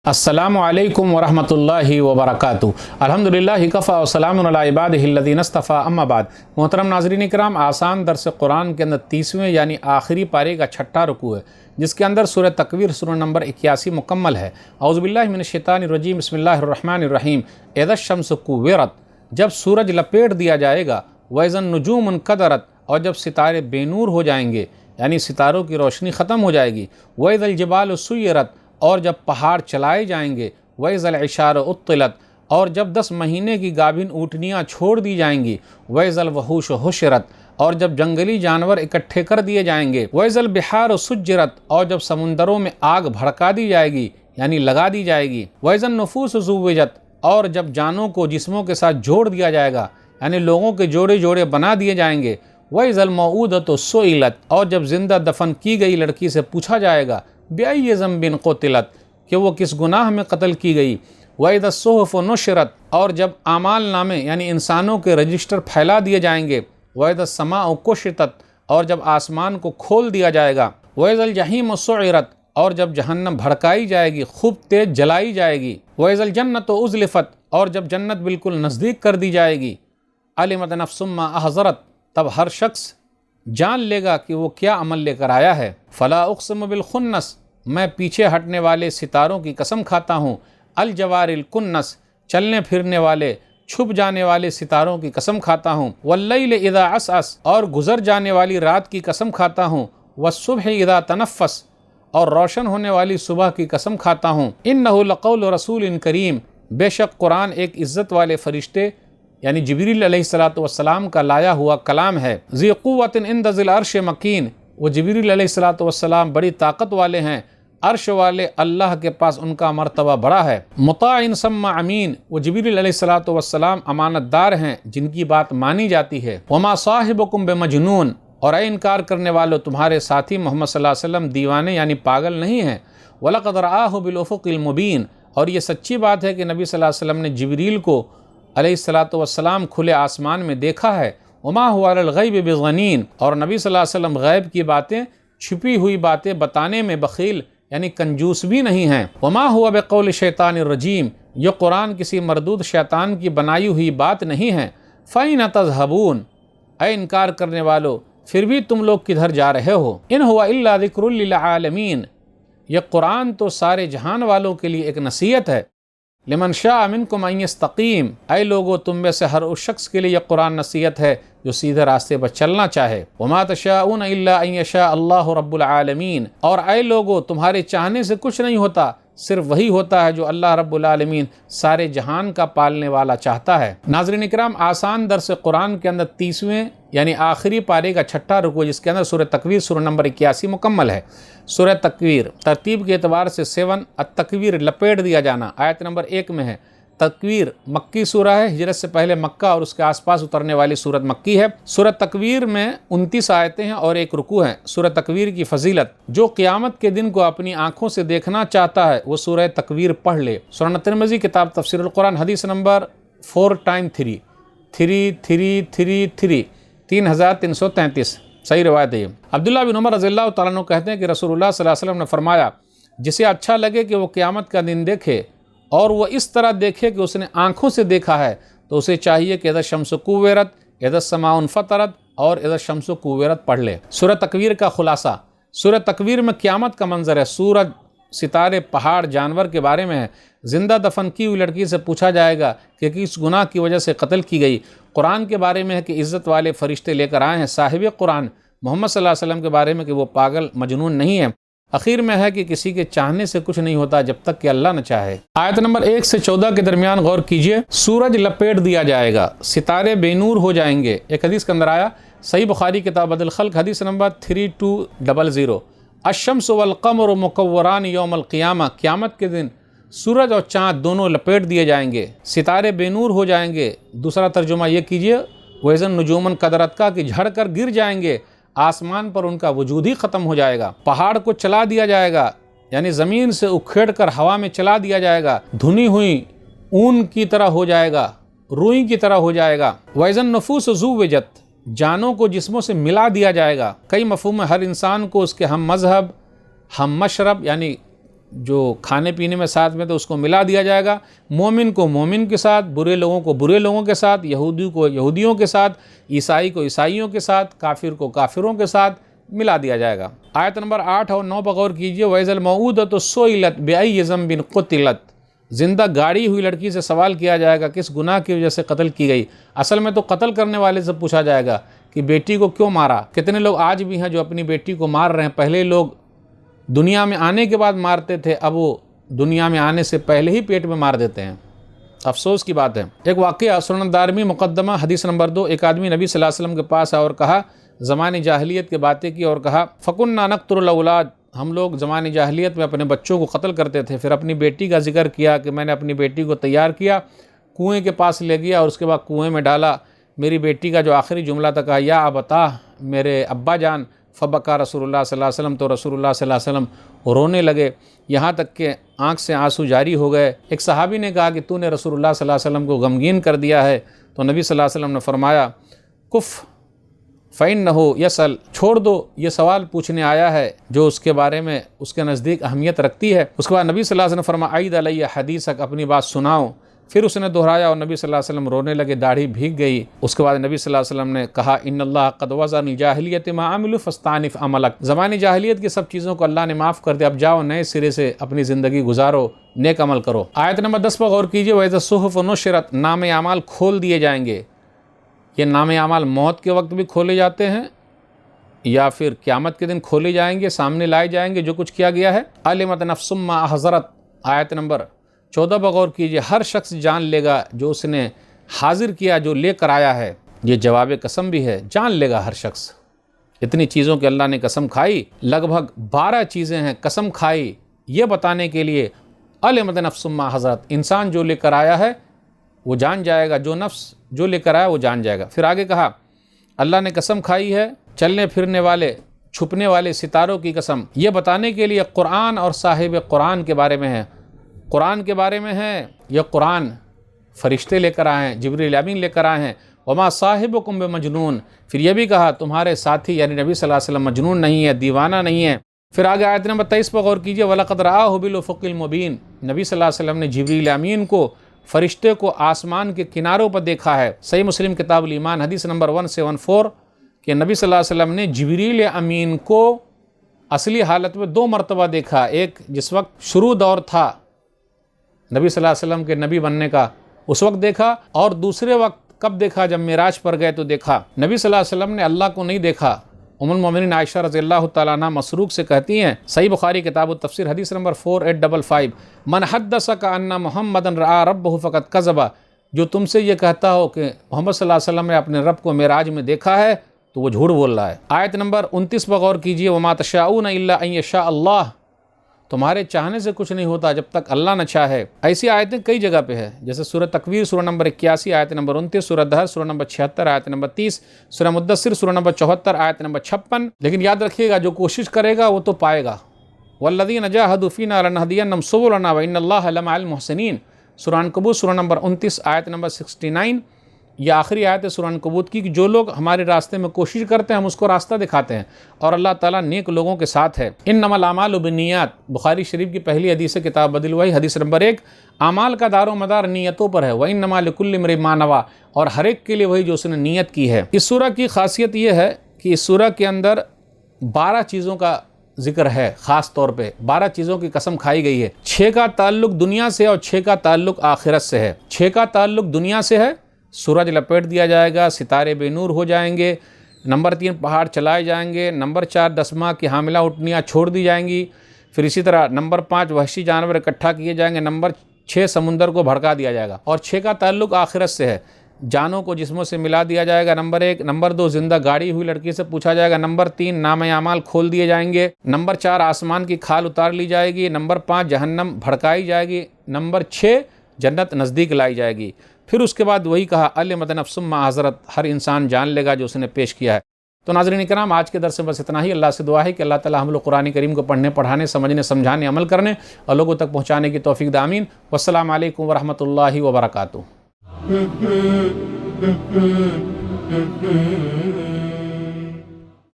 السلام علیکم ورحمۃ اللہ وبرکاتہ۔ الحمدللہ کفا وسلام علی عبادہ الذین اصطفیٰ، اما بعد۔ محترم ناظرین کرام، آسان درس قرآن کے اندر 30ویں یعنی آخری پارے کا 6واں رکوع ہے، جس کے اندر سورہ تکویر سورہ نمبر 81 مکمل ہے۔ اعوذ باللہ من الشیطان الرجیم، بسم اللہ الرحمن الرحیم۔ اذا الشمس کوورت، جب سورج لپیٹ دیا جائے گا، واذا النجوم انکدرت، اور جب ستارے بے نور ہو جائیں گے یعنی ستاروں کی روشنی ختم ہو جائے گی، واذا الجبال سیرت، اور جب پہاڑ چلائے جائیں گے، وَإِذَا الْعِشَارُ عُطِّلَتْ، اور جب 10 مہینے کی گابھن اونٹنیاں چھوڑ دی جائیں گی، وَإِذَا الْوَحُوشُ حُشِرَتْ، اور جب جنگلی جانور اکٹھے کر دیے جائیں گے، وَإِذَا الْبِحَارُ سُجِّرَتْ، اور جب سمندروں میں آگ بھڑکا دی جائے گی یعنی لگا دی جائے گی، وَإِذَا النُّفُوسُ زُوِّجَتْ، اور جب جانوں کو جسموں کے ساتھ جوڑ دیا جائے گا یعنی لوگوں کے جوڑے جوڑے بنا دیے جائیں گے، وَإِذَا الْمَوْءُودَةُ سُئِلَتْ، اور جب زندہ دفن کی گئی لڑکی سے پوچھا جائے گا، بِأَيِّ ذَنبٍ قُتِلَتْ، کہ وہ کس گناہ میں قتل کی گئی، وَإِذَا الصُّحُفُ نُشِرَتْ، اور جب اعمال نامے یعنی انسانوں کے رجسٹر پھیلا دیے جائیں گے، وَإِذَا السَّمَاءُ كُشِطَتْ، اور جب آسمان کو کھول دیا جائے گا، وَإِذَا الْجَحِيمُ سُعِرَتْ، اور جب جہنم بھڑکائی جائے گی، خوب تیز جلائی جائے گی، وَإِذَا الْجَنَّةُ أُزْلِفَتْ، اور جب جنت بالکل نزدیک کر دی جائے گی، عَلِمَتْ نَفْسٌ مَّا أَحْضَرَتْ، تب ہر شخص جان لے گا کہ وہ کیا عمل لے کر آیا ہے، فَلَا أُقْسِمُ بِالْخُنَّسِ، میں پیچھے ہٹنے والے ستاروں کی قسم کھاتا ہوں، الجوار الکنس، چلنے پھرنے والے چھپ جانے والے ستاروں کی قسم کھاتا ہوں، واللیل اذا عسعس، اور گزر جانے والی رات کی قسم کھاتا ہوں، والصبح اذا تنفس، اور روشن ہونے والی صبح کی قسم کھاتا ہوں، انہ لقول رسول کریم، بے شک قرآن ایک عزت والے فرشتے یعنی جبریل علیہ السلام کا لایا ہوا کلام ہے، ذی قوت عند ذی العرش مکین، وہ جبریل علیہ السلام بڑی طاقت والے ہیں، عرش والے اللہ کے پاس ان کا مرتبہ بڑا ہے، مطاع ثم امین، وہ جبریل علیہ السلام امانت دار ہیں جن کی بات مانی جاتی ہے، وما صاحبکم بمجنون، اور اے انکار کرنے والو تمہارے ساتھی محمد صلی اللہ علیہ وسلم دیوانے یعنی پاگل نہیں ہیں، وَلَقَدْ رَآهُ بِالْأُفُقِ الْمُبِينِ، اور یہ سچی بات ہے کہ نبی صلی اللہ علیہ وسلم نے جبریل کو علیہ السلام کھلے آسمان میں دیکھا ہے، وما هو علی الغیب بضنین، اور نبی صلی اللہ علیہ وسلم غیب کی باتیں چھپی ہوئی باتیں بتانے میں بخیل یعنی کنجوس بھی نہیں ہیں، وما هو بقول شیطان الرجیم، یہ قرآن کسی مردود شیطان کی بنائی ہوئی بات نہیں ہے، فَأَيْنَ تَذْهَبُونَ، اے انکار کرنے والو پھر بھی تم لوگ کدھر جا رہے ہو، ان هو الا ذکر للعالمین، یہ قرآن تو سارے جہان والوں کے لیے ایک نصیحت ہے، لمن شاء منکم ان یستقیم، اے لوگو تم میں سے ہر اس شخص کے لیے یہ قرآن نصیحت ہے جو سیدھے راستے پر چلنا چاہے، وما تشاءون الا ان یشاء اللہ رب العالمین، اور اے لوگو تمہارے چاہنے سے کچھ نہیں ہوتا، صرف وہی ہوتا ہے جو اللہ رب العالمین سارے جہان کا پالنے والا چاہتا ہے۔ ناظرین اکرام، آسان درس قرآن کے اندر 30ویں یعنی آخری پارے کا 6واں رکوع، جس کے اندر سورہ تکویر سورہ نمبر 81 مکمل ہے۔ سورہ تکویر ترتیب کے اعتبار سے 7 التکویر لپیٹ دیا جانا آیت نمبر 1 میں ہے۔ تکویر مکی سورہ ہے، ہجرت سے پہلے مکہ اور اس کے آس پاس اترنے والی سورت مکی ہے۔ سورہ تکویر میں 29 آیتیں ہیں اور 1 رکوع ہے۔ سورہ تکویر کی فضیلت، جو قیامت کے دن کو اپنی آنکھوں سے دیکھنا چاہتا ہے وہ سورہ تکویر پڑھ لے۔ سنن ترمذی کتاب تفسیر القرآن حدیث نمبر 4 × 3 3333 صحیح روایت ہے۔ عبداللہ بن عمر رضی اللہ تعالیٰ عنہ کہتے ہیں کہ رسول اللہ صلی اللہ علیہ وسلم نے فرمایا، جسے اچھا لگے کہ وہ قیامت کا دن دیکھے اور وہ اس طرح دیکھے کہ اس نے آنکھوں سے دیکھا ہے، تو اسے چاہیے کہ اذا الشمس کوورت، اذا السماء انفطرت اور اذا الشمس کوورت پڑھ لے۔ سورہ تکویر کا خلاصہ، سورہ تکویر میں قیامت کا منظر ہے، سورج، ستارے، پہاڑ، جانور کے بارے میں ہے، زندہ دفن کی ہوئی لڑکی سے پوچھا جائے گا کہ کس گناہ کی وجہ سے قتل کی گئی، قرآن کے بارے میں ہے کہ عزت والے فرشتے لے کر آئے ہیں صاحب قرآن محمد صلی اللہ علیہ وسلم کے بارے میں کہ وہ پاگل مجنون نہیں ہے، اخیر میں ہے کہ کسی کے چاہنے سے کچھ نہیں ہوتا جب تک کہ اللہ نہ چاہے۔ آیت نمبر 1 سے 14 کے درمیان غور کیجئے، سورج لپیٹ دیا جائے گا، ستارے بے نور ہو جائیں گے۔ ایک حدیث کے اندر آیا، صحیح بخاری کتاب بدل خلق حدیث نمبر 3200، الشمس والقمر مکوران یوم القیامہ، قیامت کے دن سورج اور چاند دونوں لپیٹ دیے جائیں گے، ستارے بے نور ہو جائیں گے۔ دوسرا ترجمہ یہ کیجئے، وَإِذَا النُّجُومُ انْكَدَرَتْ کا، کہ جھڑ کر گر جائیں گے، آسمان پر ان کا وجود ہی ختم ہو جائے گا، پہاڑ کو چلا دیا جائے گا یعنی زمین سے اکھیڑ کر ہوا میں چلا دیا جائے گا، دھنی ہوئی اون کی طرح ہو جائے گا، روئی کی طرح ہو جائے گا، وَإِذَا النُّفُوسُ زُوِّجَتْ، جانوں کو جسموں سے ملا دیا جائے گا۔ کئی مفہوم ہے، ہر انسان کو اس کے ہم مذہب، ہم مشرب یعنی جو کھانے پینے میں ساتھ میں تو اس کو ملا دیا جائے گا، مومن کو مومن کے ساتھ، برے لوگوں کو برے لوگوں کے ساتھ، یہودی کو یہودیوں کے ساتھ، عیسائی کو عیسائیوں کے ساتھ، کافر کو کافروں کے ساتھ ملا دیا جائے گا۔ آیت نمبر 8 اور 9 پر غور کیجئے، وَإِذَا الْمَوْءُودَةُ سُئِلَتْ بِأَيِّ ذَنبٍ قُتِلَتْ، زندہ گاڑی ہوئی لڑکی سے سوال کیا جائے گا کس گناہ کی وجہ سے قتل کی گئی۔ اصل میں تو قتل کرنے والے سے پوچھا جائے گا کہ بیٹی کو کیوں مارا۔ کتنے لوگ آج بھی ہیں جو اپنی بیٹی کو مار رہے ہیں، پہلے لوگ دنیا میں آنے کے بعد مارتے تھے، اب وہ دنیا میں آنے سے پہلے ہی پیٹ میں مار دیتے ہیں۔ افسوس کی بات ہے۔ ایک واقعہ سنن دارمی مقدمہ حدیث نمبر 2، ایک آدمی نبی صلی اللہ علیہ وسلم کے پاس آیا اور کہا، زمانے جاہلیت کی باتیں کی اور کہا، فَكُنَّا نَقْتُلُ الْأَوْلَادَ، ہم لوگ زمانے جاہلیت میں اپنے بچوں کو قتل کرتے تھے۔ پھر اپنی بیٹی کا ذکر کیا کہ میں نے اپنی بیٹی کو تیار کیا، کنویں کے پاس لے گیا اور اس کے بعد کنویں میں ڈالا۔ میری بیٹی کا جو آخری جملہ تھا کہا، یا ابتا، میرے ابا جان، فبکا رسول اللہ صلی اللہ علیہ وسلم، تو رسول اللہ صلی اللہ علیہ وسلم رونے لگے، یہاں تک کہ آنکھ سے آنسو جاری ہو گئے۔ ایک صحابی نے کہا کہ تو نے رسول اللہ صلی اللہ علیہ وسلم کو غمگین کر دیا ہے، تو نبی صلی اللہ علیہ وسلم نے فرمایا، کف فَإِنَّهُ يَسْأَلُ، چھوڑ دو، یہ سوال پوچھنے آیا ہے جو اس کے بارے میں اس کے نزدیک اہمیت رکھتی ہے۔ اس کے بعد نبی صلی اللہ علیہ وسلم فرمایا، عید علیہ حدیثک، اپنی بات سناؤ۔ پھر اس نے دہرایا اور نبی صلی اللہ علیہ وسلم رونے لگے، داڑھی بھیگ گئی۔ اس کے بعد نبی صلی اللہ علیہ وسلم نے کہا، ان اللہ قد وزن الجاہلیت ما عملوا فاستعنف عملک، زمانے جاہلیت کی سب چیزوں کو اللہ نے معاف کر دیا، اب جاؤ نئے سرے سے اپنی زندگی گزارو، نیک عمل کرو۔ آیت نمبر 10 پر غور کیجئے، وَإِذَا الصُّحُفُ نُشِرَتْ، نام اعمال کھول دیے جائیں گے۔ یہ نام اعمال موت کے وقت بھی کھولے جاتے ہیں یا پھر قیامت کے دن کھولے جائیں گے، سامنے لائے جائیں گے جو کچھ کیا گیا ہے۔ عَلِمَتْ نَفْسٌ مَّا أَحْضَرَتْ، آیت نمبر 14 پر غور کیجئے، ہر شخص جان لے گا جو اس نے حاضر کیا، جو لے کر آیا ہے۔ یہ جواب قسم بھی ہے، جان لے گا ہر شخص۔ اتنی چیزوں کے اللہ نے قسم کھائی، لگ بھگ 12 چیزیں ہیں قسم کھائی یہ بتانے کے لیے، عَلِمَتْ نَفْسٌ مَّا أَحْضَرَتْ، انسان جو لے کر آیا ہے وہ جان جائے گا، جو نفس جو لے کر آیا وہ جان جائے گا۔ پھر آگے کہا، اللہ نے قسم کھائی ہے چلنے پھرنے والے چھپنے والے ستاروں کی قسم، یہ بتانے کے لیے قرآن اور صاحب قرآن کے بارے میں ہے۔ قرآن کے بارے میں ہے، یہ قرآن فرشتے لے کر آئے ہیں، جبریل امین لے کر آئے ہیں، وما صاحبکم بمجنون، پھر یہ بھی کہا تمہارے ساتھی یعنی نبی صلی اللہ علیہ وسلم مجنون نہیں ہے، دیوانہ نہیں ہے۔ پھر آگے آیت نمبر 23 پر غور کیجئے، وَلَقَدْ رَآهُ بِالْأُفُقِ الْمُبِينِ، نبی صلی اللہ علیہ وسلم نے جبریل امین کو، فرشتے کو آسمان کے کناروں پر دیکھا ہے۔ صحیح مسلم کتاب الایمان حدیث نمبر 174 کہ نبی صلی اللہ علیہ وسلم نے جبریل امین کو اصلی حالت میں 2 مرتبہ دیکھا، ایک جس وقت شروع دور تھا نبی صلی اللہ علیہ وسلم کے نبی بننے کا اس وقت دیکھا، اور دوسرے وقت کب دیکھا، جب معراج پر گئے تو دیکھا۔ نبی صلی اللہ علیہ وسلم نے اللہ کو نہیں دیکھا۔ ام المومنین عائشہ رضی اللہ تعالیٰ عنہ مسروق سے کہتی ہیں، صحیح بخاری کتاب التفسیر حدیث نمبر 4855، من حدثک ان محمدا رأى ربہ فقد کذب، جو تم سے یہ کہتا ہو کہ محمد صلی اللہ علیہ وسلم نے اپنے رب کو معراج میں دیکھا ہے تو وہ جھوٹ بول رہا ہے۔ آیت نمبر 29 پر غور کیجئے، وما تشاءون الا ان یشاء اللہ، تمہارے چاہنے سے کچھ نہیں ہوتا جب تک اللہ نہ چاہے۔ ایسی آیتیں کئی جگہ پہ ہے، جیسے سورہ تکویر سورہ نمبر 81 آیت نمبر 29، سورہ دہر سورہ نمبر 76 آیت نمبر 30، سورہ مدثر سورہ نمبر 74 آیت نمبر 56۔ لیکن یاد رکھیے گا جو کوشش کرے گا وہ تو پائے گا۔ والذین جاہدوا فینا لنہدینہم سبلنا وان اللہ لمع المحسنین، سورہ عنکبوت سورہ نمبر 29 آیت نمبر 69۔ یہ آخری آیت ہے سورہ عنکبوت کی کہ جو لوگ ہمارے راستے میں کوشش کرتے ہیں ہم اس کو راستہ دکھاتے ہیں، اور اللہ تعالیٰ نیک لوگوں کے ساتھ ہے۔ انما الاعمال بالنیات، بخاری شریف کی پہلی حدیث ہے کتاب بدل الوحی حدیث نمبر 1، اعمال کا دار و مدار نیتوں پر ہے۔ وانما لکل امرئ ما نوی، اور ہر ایک کے لیے وہی جو اس نے نیت کی ہے۔ اس سورہ کی خاصیت یہ ہے کہ اس سورہ کے اندر 12 چیزوں کا ذکر ہے، خاص طور پہ 12 چیزوں کی قسم کھائی گئی ہے۔ 6 کا تعلق دنیا سے اور 6 کا تعلق آخرت سے ہے۔ 6 کا تعلق دنیا سے ہے، سورج لپیٹ دیا جائے گا، ستارے بے نور ہو جائیں گے، نمبر 3 پہاڑ چلائے جائیں گے، نمبر 4 10 ماہ کی حاملہ اٹھنیاں چھوڑ دی جائیں گی، پھر اسی طرح نمبر 5 وحشی جانور اکٹھا کیے جائیں گے، نمبر 6 سمندر کو بھڑکا دیا جائے گا، اور 6 کا تعلق آخرت سے ہے، جانوں کو جسموں سے ملا دیا جائے گا، نمبر 1، نمبر 2 زندہ گاڑی ہوئی لڑکی سے پوچھا جائے گا، نمبر 3 نام اعمال کھول دیے جائیں گے، نمبر 4 آسمان کی کھال اتار لی جائے گی، نمبر 5 جہنم بھڑکائی جائے گی، نمبر 6 جنت نزدیک لائی جائے گی۔ پھر اس کے بعد وہی کہا، علمت نفس ما حضرت، ہر انسان جان لے گا جو اس نے پیش کیا ہے۔ تو ناظرین کرام، آج کے درس میں بس اتنا ہی۔ اللہ سے دعا ہے کہ اللہ تعالی ہم لوگ قرآن کریم کو پڑھنے پڑھانے سمجھنے سمجھانے عمل کرنے اور لوگوں تک پہنچانے کی توفیق دے، آمین۔ والسلام علیکم ورحمۃ اللہ وبرکاتہ۔